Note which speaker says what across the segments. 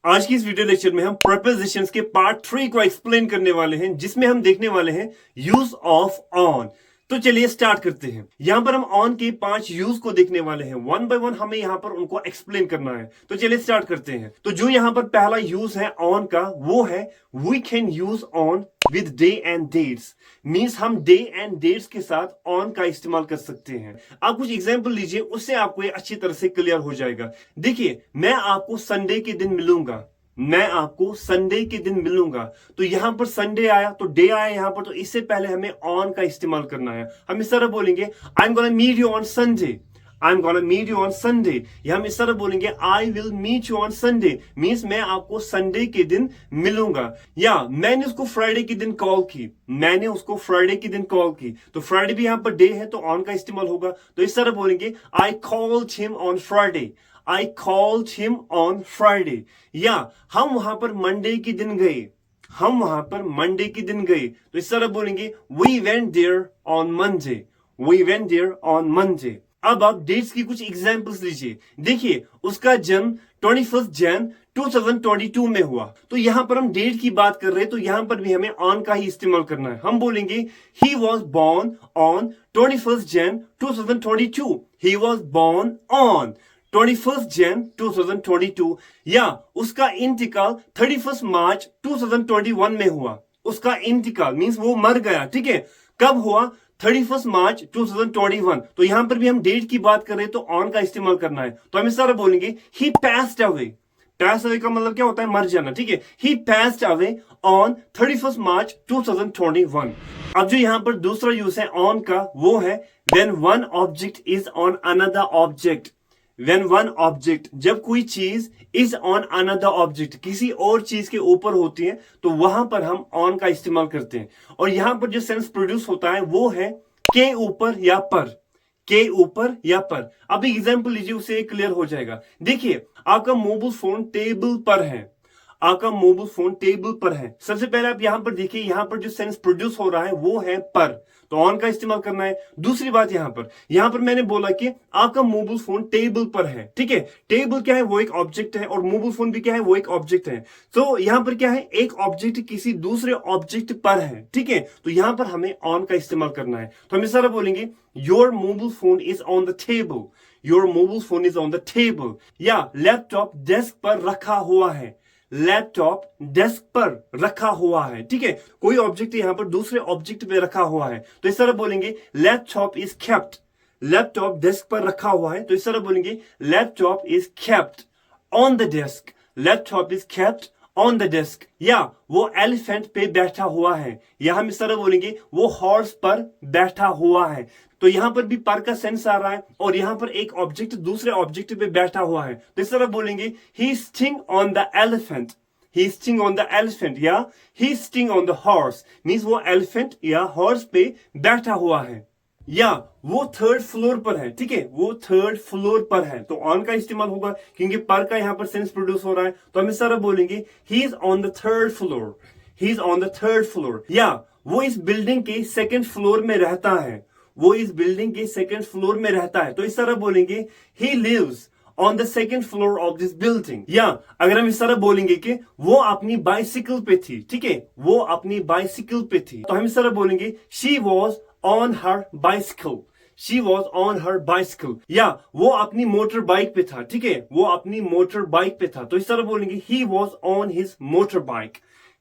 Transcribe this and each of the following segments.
Speaker 1: आज की इस वीडियो लेक्चर में हम प्रपोजिशंस के पार्ट 3 को एक्सप्लेन करने वाले हैं, जिसमें हम देखने वाले हैं यूज ऑफ ऑन। तो चलिए स्टार्ट करते हैं। यहां पर हम ऑन के 5 यूज को देखने वाले हैं। वन बाय वन हमें यहां पर उनको एक्सप्लेन करना है। तो चलिए स्टार्ट करते हैं। तो जो यहां पर पहला यूज है ऑन का, वो है we can use on with day and dates. Means हम डे एंड डेट्स के साथ ऑन का इस्तेमाल कर सकते हैं। आप कुछ एग्जाम्पल लीजिए, उससे आपको ये अच्छी तरह से क्लियर हो जाएगा। देखिए, मैं आपको संडे के दिन मिलूंगा, मैं आपको संडे के दिन मिलूंगा। तो यहां पर संडे आया तो डे आया यहां पर, तो इससे पहले हमें ऑन का इस्तेमाल करना है। हम इस तरह बोलेंगे I am gonna meet you on Sunday, I am gonna meet you on Sunday. या हम इस तरह बोलेंगे I will meet you on Sunday, means मैं आपको संडे के दिन मिलूंगा। या मैंने उसको फ्राइडे के दिन कॉल की, मैंने उसको फ्राइडे के दिन कॉल की। तो फ्राइडे भी यहां पर डे है तो ऑन का इस्तेमाल होगा। तो इस तरह बोलेंगे I called him on Friday, I called him on Friday। या हम वहां पर मंडे के दिन गए, हम वहां पर मंडे के दिन गए। तो इस तरह बोलेंगे We went there on Monday, We went there on Monday। अब आप डेट्स की कुछ एग्जांपल्स लीजिए। देखिए, उसका जन्म 21 जन 2022 में हुआ। तो यहां पर हम डेट की बात कर रहे हैं, तो यहां पर भी हमें ऑन का ही इस्तेमाल करना है। हम बोलेंगे He was born on 21 Jan 2022। He was born on 21 Jan 2022। या उसका इंतकाल 31 मार्च 2021 में हुआ। उसका इंतकाल मींस वो मर गया, ठीक है। कब हुआ? 31 मार्च 2021। तो यहां पर भी हम डेट की बात कर रहे हैं तो ऑन का इस्तेमाल करना है। तो हम इस तरह बोलेंगे ही passed away। pass away का मतलब क्या होता है? मर जाना, ठीक है। he passed away on 31 मार्च 2021। अब जो यहां पर दूसरा यूज है ऑन का, वो है when one object is on another object। When one object, जब कोई चीज is on another object, किसी और चीज के ऊपर होती है, तो वहां पर हम on का इस्तेमाल करते हैं। और यहां पर जो सेंस प्रोड्यूस होता है वो है के ऊपर या पर, के ऊपर या पर। अब एग्जांपल लीजिए, उससे क्लियर हो जाएगा। देखिए, आपका मोबाइल फोन टेबल पर है, आपका मोबाइल फोन टेबल पर है। सबसे पहले आप यहां पर देखिए, यहां पर जो सेंस प्रोड्यूस हो रहा है वो है पर, तो ऑन का इस्तेमाल करना है। दूसरी बात, यहां पर मैंने बोला कि आपका मोबाइल फोन टेबल पर है, ठीक है। टेबल क्या है? वो एक ऑब्जेक्ट है, और मोबाइल फोन भी क्या है? वो एक ऑब्जेक्ट है। तो यहां पर क्या है? एक ऑब्जेक्ट किसी दूसरे ऑब्जेक्ट पर है, ठीक है। तो यहां पर हमें ऑन का इस्तेमाल करना है। तो हम इस तरह बोलेंगे your mobile phone is on the table, your mobile phone is on the table. या लैपटॉप डेस्क पर रखा हुआ है, लैपटॉप डेस्क पर रखा हुआ है, ठीक है। कोई ऑब्जेक्ट यहां पर दूसरे ऑब्जेक्ट पे रखा हुआ है, तो इस तरह बोलेंगे laptop is kept, laptop desk पर रखा हुआ है। तो इस तरह बोलेंगे laptop is kept on the desk, laptop is kept on the desk. या वो एलिफेंट पे बैठा हुआ है, या हम इस तरह बोलेंगे वो हॉर्स पर बैठा हुआ है। तो यहां पर भी पर का सेंस आ रहा है, और यहां पर एक ऑब्जेक्ट दूसरे ऑब्जेक्ट पे बैठा हुआ है। तो इस तरह बोलेंगे he sitting on the elephant, he sitting on the elephant. या he sitting on the horse, means वो एलिफेंट या हॉर्स पे बैठा हुआ है। या वो थर्ड फ्लोर पर है, ठीक है, वो थर्ड फ्लोर पर है। तो ऑन का इस्तेमाल होगा, क्योंकि पर का यहां पर सेंस प्रोड्यूस हो रहा है। तो हम इस तरह बोलेंगे he is on the third floor, he is on the third floor. या वो इस बिल्डिंग के सेकंड फ्लोर में रहता है, वो इस बिल्डिंग के सेकंड फ्लोर में रहता है। तो इस तरह बोलेंगे he lives on the second floor of this building. या अगर हम इस तरह बोलेंगे कि वो अपनी बाइसिकल पे थी, ठीक है, वो अपनी बाइसिकल पे थी, तो हम इस तरह बोलेंगे she was on her bicycle, she was on her bicycle. या वो अपनी मोटर बाइक पे था, ठीक है, वो अपनी मोटर बाइक पे था। तो इस तरह बोलेंगे he was on his motor bike,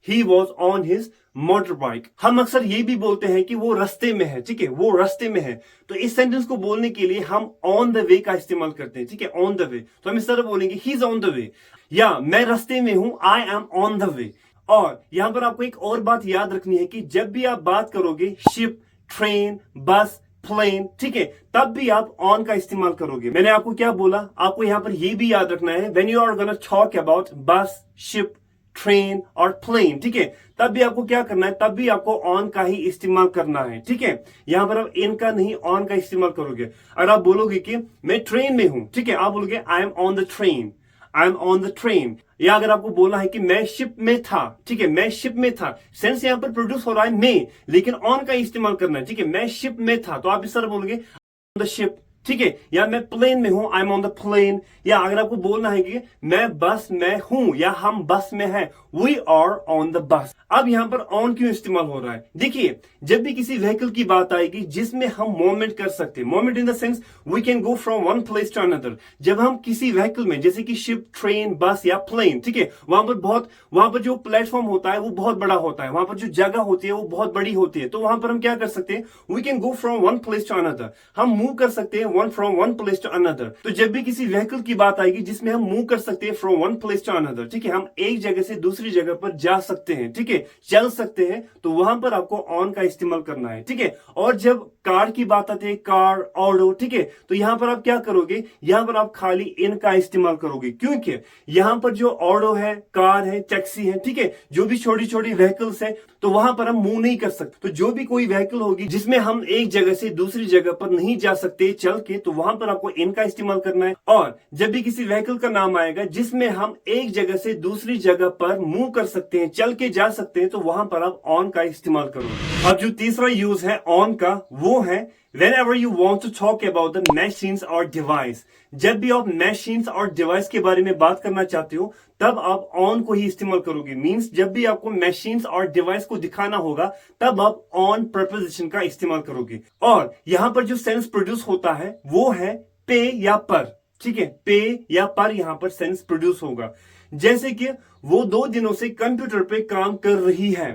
Speaker 1: he was on his motor bike. हम अक्सर ये भी बोलते हैं कि वो रास्ते में है, ठीक है, वो रास्ते में है। तो इस सेंटेंस को बोलने के लिए हम ऑन द वे का इस्तेमाल करते हैं, ठीक है, ऑन द वे। तो हम इस तरह बोलेंगे he is on the way, या मैं रास्ते में हूं, I am on the way. और यहां पर आपको एक और बात याद रखनी है कि जब भी आप बात करोगे शिप, ट्रेन, बस, प्लेन, ठीक है, तब भी आप ऑन का इस्तेमाल करोगे। मैंने आपको क्या बोला? आपको यहां पर यह भी याद रखना है when you are gonna talk about bus, ship, train और प्लेन, ठीक है, तब भी आपको क्या करना है? तब भी आपको ऑन का ही इस्तेमाल करना है, ठीक है। यहां पर आप इन का नहीं, ऑन का इस्तेमाल करोगे। अगर आप बोलोगे कि मैं ट्रेन में हूं, ठीक है, आप बोलोगे आई am on the train, I am on the train. या अगर आपको बोलना है कि मैं शिप में था, ठीक है, मैं शिप में था, सेंस यहां पर प्रोड्यूस हो रहा है मैं, लेकिन ऑन का इस्तेमाल करना है, ठीक है, मैं शिप में था। तो आप इस तरह बोलोगे द शिप, ठीक है, या मैं प्लेन में हूं, I am on the plane, या अगर आपको बोलना है कि मैं बस में हूं या हम बस में हैं, we are on the bus. अब यहां पर ऑन क्यों इस्तेमाल हो रहा है? देखिए, जब भी किसी व्हीकल की बात आएगी जिसमें हम मूवमेंट कर सकते हैं, movement in the sense we can go from one place to another. जब हम किसी व्हीकल में, जैसे कि शिप, ट्रेन, बस या प्लेन, ठीक है, वहां पर जो प्लेटफॉर्म होता है वो बहुत बड़ा होता है, वहां पर जो जगह होती है वो बहुत बड़ी होती है, तो वहां पर हम क्या कर सकते हैं, we can go from one place to another, हम मूव कर सकते हैं from one place to another. तो जब भी किसी व्हीकल की बात आएगी जिसमें हम मूव कर सकते हैं from one place to another, ठीक है, हम एक जगह से दूसरी जगह पर जा सकते हैं, ठीक है, चल सकते हैं, तो वहां पर आपको ऑन का इस्तेमाल करना है, ठीक है। और जब कार की बात आती है, कार, ऑटो, ठीक है, तो यहां पर आप क्या करोगे, यहां पर आप खाली इन का इस्तेमाल करोगे, क्योंकि यहां पर जो ऑटो है, कार है, टैक्सी है, ठीक है, जो भी छोटी छोटी व्हीकल्स है, तो वहां पर हम मूव नहीं कर सकते। तो जो भी कोई व्हीकल होगी जिसमें हम एक जगह से दूसरी जगह पर नहीं जा सकते चल के, तो वहां पर आपको इन का इस्तेमाल करना है। और जब भी किसी व्हीकल का नाम आएगा जिसमें हम एक जगह से दूसरी जगह पर मूव कर सकते हैं, चल के जा सकते हैं, तो वहां पर आप ऑन का इस्तेमाल करो। अब जो तीसरा यूज है ऑन का, वो है whenever you want to talk about the machines or device। जब भी आप machines और device के बारे में बात करना चाहते हो, तब आप on को ही इस्तेमाल करोगे। मींस जब भी आपको machines और device को दिखाना होगा, तब आप on preposition का इस्तेमाल करोगे। और यहां पर जो सेंस प्रोड्यूस होता है वो है पे या पर, ठीक है, पे या पर यहां पर सेंस प्रोड्यूस होगा। जैसे कि वो 2 दिनों से कंप्यूटर पे काम कर रही है,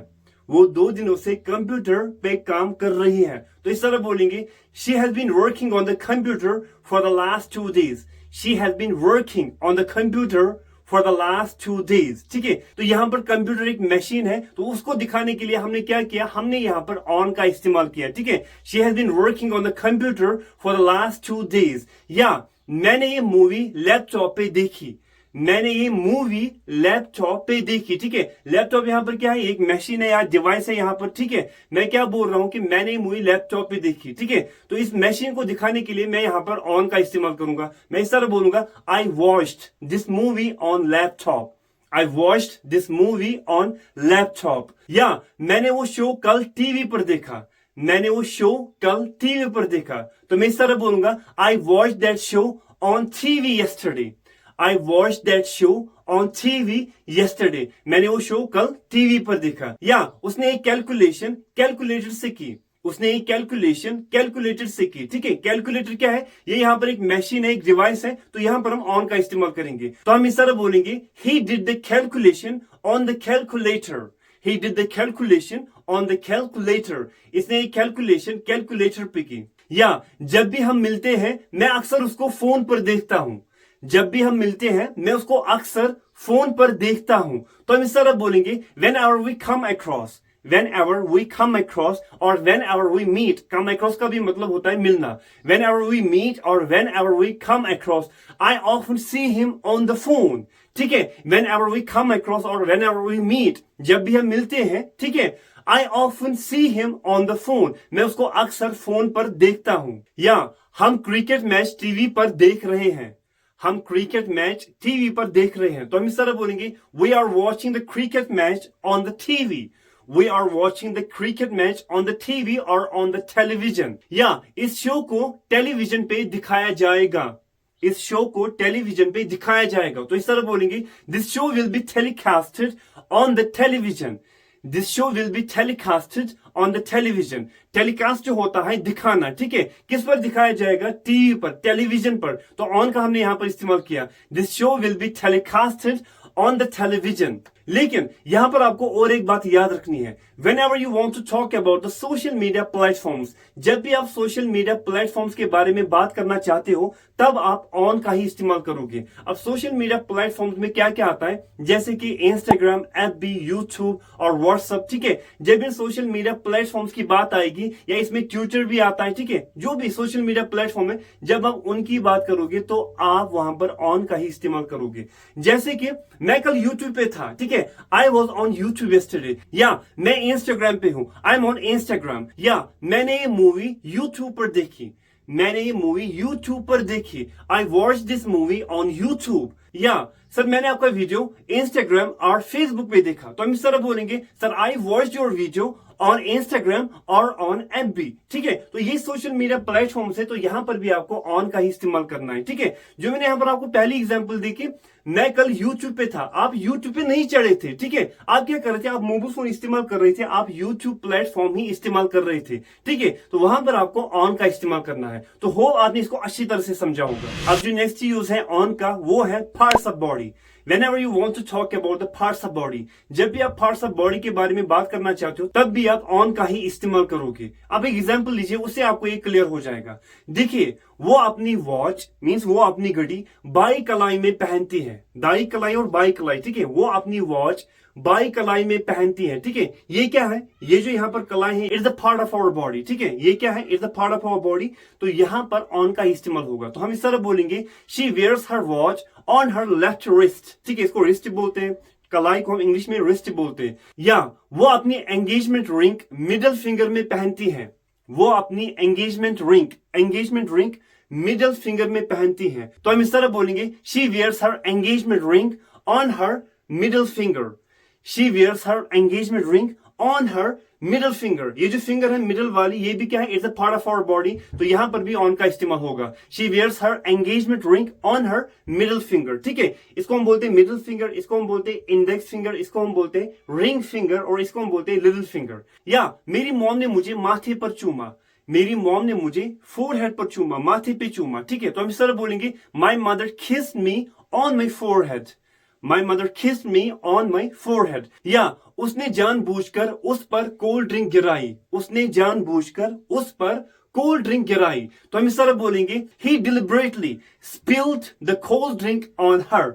Speaker 1: वो 2 दिनों से कंप्यूटर पे काम कर रही है, तो इस तरह बोलेंगे, she has been working on the computer for the last 2 days। she has been working on the computer for the last 2 days, ठीक है। तो यहां पर कंप्यूटर एक मशीन है, तो उसको दिखाने के लिए हमने क्या किया, हमने यहां पर ऑन का इस्तेमाल किया, ठीक है। she has been working on the computer for the last 2 days। या मैंने ये मूवी लैपटॉप पे देखी, मैंने ये मूवी लैपटॉप पे देखी, ठीक है। लैपटॉप यहां पर क्या है, एक मशीन है या डिवाइस है यहां पर, ठीक है। मैं क्या बोल रहा हूं कि मैंने ये मूवी लैपटॉप पे देखी, ठीक है। तो इस मशीन को दिखाने के लिए मैं यहां पर ऑन का इस्तेमाल करूंगा। मैं इस तरह बोलूंगा, I watched this movie on laptop, I watched this movie on laptop. या मैंने वो शो कल टीवी पर देखा, मैंने वो शो कल टीवी पर देखा, तो मैं इस तरह बोलूंगा, I watched that show on TV yesterday, I watched that show on TV yesterday। मैंने वो शो कल टीवी पर देखा। या उसने एक कैलकुलेशन कैलकुलेटर से की, उसने एक कैलकुलेशन कैलकुलेटर से की, ठीक है। कैलकुलेटर क्या है, ये यहाँ पर एक मशीन है, एक डिवाइस है, तो यहाँ पर हम ऑन का इस्तेमाल करेंगे। तो हम इस तरह बोलेंगे, he did the calculation on the calculator, he did the calculation on the calculator। इसने एक कैलकुलेशन कैलकुलेटर पे की। या जब भी हम मिलते हैं मैं अक्सर उसको फोन पर देखता हूं, जब भी हम मिलते हैं मैं उसको अक्सर फोन पर देखता हूं, तो हम इस तरह बोलेंगे, whenever we come across, whenever we come across और whenever we meet। come across का भी मतलब होता है मिलना। whenever we meet और whenever we come across, I often see him on the phone, ठीक है। whenever we come across और whenever we meet, जब भी हम मिलते हैं, ठीक है, I often see him on the phone, मैं उसको अक्सर फोन पर देखता हूं। या हम क्रिकेट मैच टीवी पर देख रहे हैं, हम क्रिकेट मैच टीवी पर देख रहे हैं, तो हम इस तरह बोलेंगे, we are watching the cricket match on the TV, we are watching the cricket match on the TV और ऑन द टेलीविजन। या इस शो को टेलीविजन पे दिखाया जाएगा, इस शो को टेलीविजन पे दिखाया जाएगा, तो इस तरह बोलेंगे, this show will be telecasted on the television, this show will be telecasted on the television. Telecast जो होता है दिखाना, ठीक है, किस पर दिखाया जाएगा, टीवी पर, टेलीविजन पर, तो ऑन का हमने यहां पर इस्तेमाल किया, this show will be telecasted on the television. लेकिन यहां पर आपको और एक बात याद रखनी है, whenever you want to talk about the social media platforms, जब भी आप सोशल मीडिया प्लेटफॉर्म्स के बारे में बात करना चाहते हो, तब आप ऑन का ही इस्तेमाल करोगे। अब सोशल मीडिया प्लेटफॉर्म्स में क्या क्या आता है, जैसे कि इंस्टाग्राम, एफबी, यूट्यूब और व्हाट्सएप, ठीक है। जब इन सोशल मीडिया प्लेटफॉर्म्स की बात आएगी, या इसमें ट्विटर भी आता है, ठीक है, जो भी सोशल मीडिया प्लेटफॉर्म है, जब आप उनकी बात करोगे तो आप वहां पर ऑन का ही इस्तेमाल करोगे। जैसे कि मैं कल यूट्यूब पे था, ठीक है, I was on YouTube yesterday। या मैं इंस्टाग्राम पे हूं, I'm on Instagram। या मैंने ये मूवी यूट्यूब पर देखी, मैंने ये मूवी यूट्यूब पर देखी, I watched this movie on YouTube। या सर मैंने आपका वीडियो इंस्टाग्राम और फेसबुक पे देखा, तो हम इस तरह बोलेंगे, sir I watched your video on Instagram और ऑन FB, ठीक है। तो ये सोशल मीडिया प्लेटफॉर्म्स है, तो यहां पर भी आपको ऑन का ही इस्तेमाल करना है, ठीक है। जो मैंने यहां पर आपको पहली एग्जांपल दी कि मैं कल YouTube पे था, आप YouTube पे नहीं चढ़े थे, ठीक है। आप क्या कर रहे थे, आप मोबाइल फोन इस्तेमाल कर रहे थे, आप YouTube प्लेटफॉर्म ही इस्तेमाल कर रहे थे, ठीक है। तो वहां पर आपको ऑन का इस्तेमाल करना है। तो हो आपने इसको अच्छी तरह से समझा होगा। अब जो नेक्स्ट यूज है ऑन का, वो है parts of body. Whenever you want to talk about the parts of body, जब भी आप parts of body के बारे में बात करना चाहते हो, तब भी आप on का ही इस्तेमाल करोगे। अब एक एग्जांपल लीजिए, उससे आपको ये क्लियर हो जाएगा। देखिए, वो अपनी वॉच मींस वो अपनी घड़ी बाई कलाई में पहनती है, दाई कलाई और बाई कलाई, ठीक है। वो अपनी वॉच बाई कलाई में पहनती है, ठीक है। ये क्या है, ये जो यहाँ पर कलाई है, it's the part of our body, ठीक है। ये क्या है, it's the part of our body. तो यहाँ पर ऑन का इस्तेमाल होगा। तो हम इस तरह बोलेंगे, she wears her watch on her left wrist, ठीक है। इसको रिस्ट बोलते हैं, कलाई को हम इंग्लिश में रिस्ट बोलते हैं। या वो अपनी एंगेजमेंट रिंग मिडल फिंगर में पहनती है, वो अपनी एंगेजमेंट रिंग मिडल फिंगर में पहनती है। तो हम इस तरह बोलेंगे, she wears her engagement ring on her middle finger. She wears her engagement ring on her middle finger. ये जो फिंगर है मिडल वाली, ये भी क्या है, it's a part of our body. तो यहां पर भी ऑन का इस्तेमाल होगा। She wears her engagement ring on her middle finger, ठीक है। इसको हम बोलते हैं मिडल फिंगर, इसको हम बोलते हैं इंडेक्स फिंगर, इसको हम बोलते हैं रिंग फिंगर, और इसको हम बोलते हैं लिटिल फिंगर। या मेरी मॉम ने मुझे माथे पर चूमा, मेरी मॉम ने मुझे फोरहेड पर चूमा, माथे पे चूमा, ठीक है। तो हम इस तरह बोलेंगे, my mother kissed me on my forehead. My mother kissed me on my forehead. या उसने जानबूझकर उस पर कोल्ड ड्रिंक गिराई, उसने जानबूझकर उस पर कोल्ड ड्रिंक गिराई। तो हम इस तरह बोलेंगे, he deliberately spilled the cold drink on her.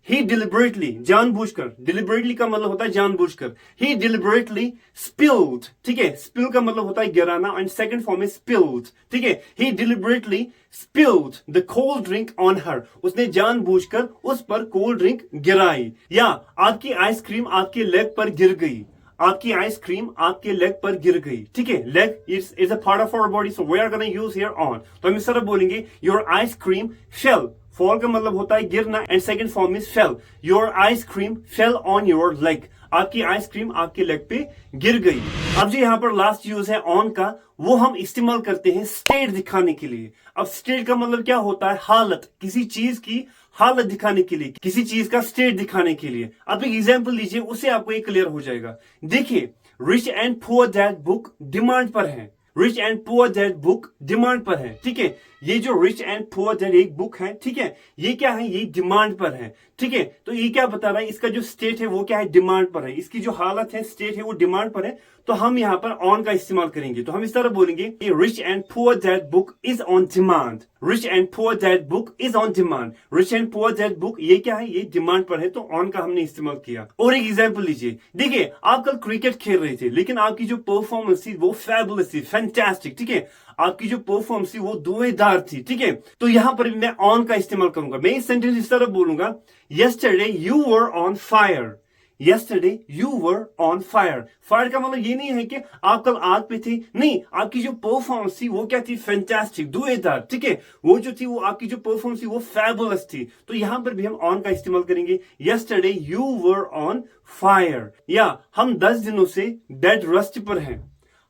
Speaker 1: He deliberately, जानबूझकर, deliberately का मतलब होता है जानबूझकर। He deliberately spilled, ठीक है। spill का मतलब होता है गिराना, and second form है spilled, ठीक है। He deliberately spilled the cold drink on her. उसने जानबूझकर उस पर कोल्ड ड्रिंक गिराई। या आपकी आइसक्रीम आपके लेग पर गिर गई, आपकी आइसक्रीम आपके लेग पर गिर गई, ठीक है। Leg is a part of our body, so we are gonna use here on. तो हम इस तरह बोलेंगे, योर आइसक्रीम फेल। फॉल का मतलब होता है गिरना, and second form is fail. Your ice cream fell on your leg. आपकी आइसक्रीम आपके लेग पे गिर गई। अब जो यहाँ पर लास्ट यूज है ऑन का, वो हम इस्तेमाल करते हैं स्टेट दिखाने के लिए। अब स्टेट का मतलब क्या होता है, हालत, किसी चीज की हालत दिखाने के लिए, किसी चीज का स्टेट दिखाने के लिए। आप एक एग्जांपल लीजिए, उससे आपको ये क्लियर हो जाएगा। देखिए, rich and poor dad book demand पर है, rich and poor dad book demand पर है, ठीक है। ये जो रिच एंड पुअर डैड एक बुक है, ठीक है, ये क्या है, ये डिमांड पर है, ठीक है। तो ये क्या बता रहा है, इसका जो स्टेट है वो क्या है, डिमांड पर है। इसकी जो हालत है, स्टेट है, वो डिमांड पर है। तो हम यहाँ पर ऑन का इस्तेमाल करेंगे। तो हम इस तरह बोलेंगे, rich and poor dad book is on demand. Rich and poor dad book is on demand. Rich and poor dad book, ये क्या है, ये डिमांड पर है, तो ऑन का हमने इस्तेमाल किया। और एक एग्जांपल लीजिए, देखिए, आप कल क्रिकेट खेल रहे थे, लेकिन आपकी जो परफॉर्मेंस थी वो फैबुलस थी, फैंटास्टिक, ठीक है। आपकी जो परफॉर्मेंस थी वो धुएंधार थी, ठीक है। तो यहां पर भी मैं ऑन का इस्तेमाल करूंगा। मैं इस सेंटेंस इस तरह बोलूंगा, yesterday you were on fire. Yesterday you were on fire. Fire का मतलब ये नहीं है कि आप कल आग पे थे, नहीं, आपकी जो परफॉर्मेंस थी वो क्या थी, फैंटास्टिक, धुएंधार, ठीक है। वो जो थी, वो आपकी जो परफॉर्मेंस थी वो फैबुलस थी। तो यहां पर भी हम ऑन का इस्तेमाल करेंगे, yesterday you were on fire। या हम 10 दिनों से डेड रेस्ट पर हैं,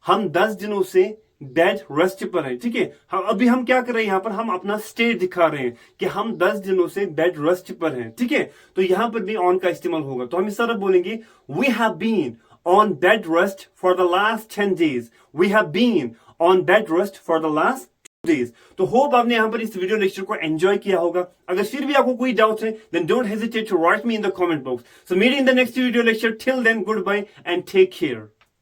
Speaker 1: हम 10 दिनों से डेड रेस्ट पर है, ठीक है। अभी हम क्या कर रहे हैं, यहाँ पर हम अपना स्टेट दिखा रहे हैं कि हम 10 दिनों से डेड रेस्ट पर हैं, ठीक है। तो यहां पर भी ऑन का इस्तेमाल होगा। तो हम इस तरह बोलेंगे, we have been on bed rest for the last 10 days। We have been on bed rest for the last 2 days। तो होप आपने यहाँ पर इस वीडियो लेक्चर को एंजॉय किया होगा। अगर फिर भी आपको कोई डाउट है, then don't hesitate to write me in the comment box. So meet in the next video lecture. Till then, goodbye and take care.